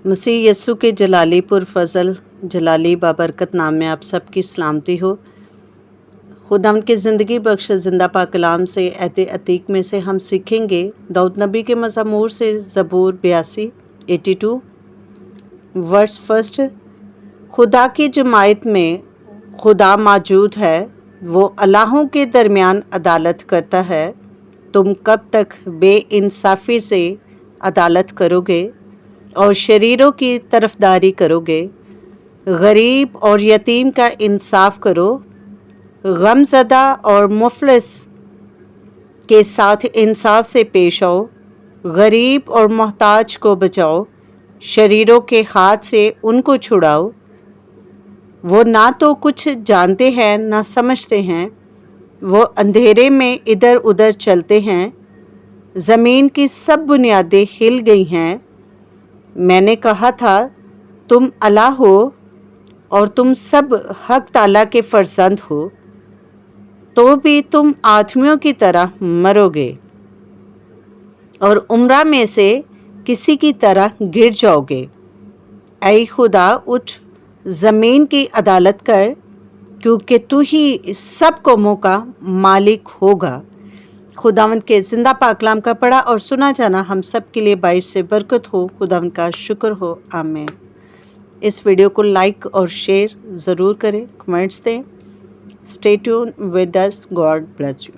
मसीह यस्सु के जलाली पुर फजल जलाली बाबरकत नाम में आप सबकी सलामती हो। खुदावंद के ज़िंदगी बख्श ज़िंदा पाक कलाम से एहद अतीक में से हम सीखेंगे दाऊद नबी के मज़मूर से ज़बूर 82 वर्स फर्स्ट। खुदा की जमायत में खुदा मौजूद है, वो अल्लाहों के दरमियान अदालत करता है। तुम कब तक बेइंसाफ़ी से अदालत करोगे और शरीरों की तरफदारी करोगे? गरीब और यतीम का इंसाफ करो, गमज़दा और मुफलिस के साथ इंसाफ से पेश आओ। गरीब और मोहताज को बचाओ, शरीरों के हाथ से उनको छुड़ाओ। वो ना तो कुछ जानते हैं ना समझते हैं, वो अंधेरे में इधर उधर चलते हैं। ज़मीन की सब बुनियादें हिल गई हैं। मैंने कहा था तुम अल्लाह हो और तुम सब हक ताला के फर्जंद हो, तो भी तुम आदमियों की तरह मरोगे और उम्रा में से किसी की तरह गिर जाओगे। ऐ खुदा उठ, ज़मीन की अदालत कर, क्योंकि तू ही सब कौमों का मालिक होगा। खुदावंद के ज़िंदा पाक कलाम का पढ़ा और सुना जाना हम सब के लिए बाइस से बरकत हो। खुदावंद का शुक्र हो, आमीन। इस वीडियो को लाइक और शेयर ज़रूर करें, कमेंट्स दें। Stay tune with us, God bless you.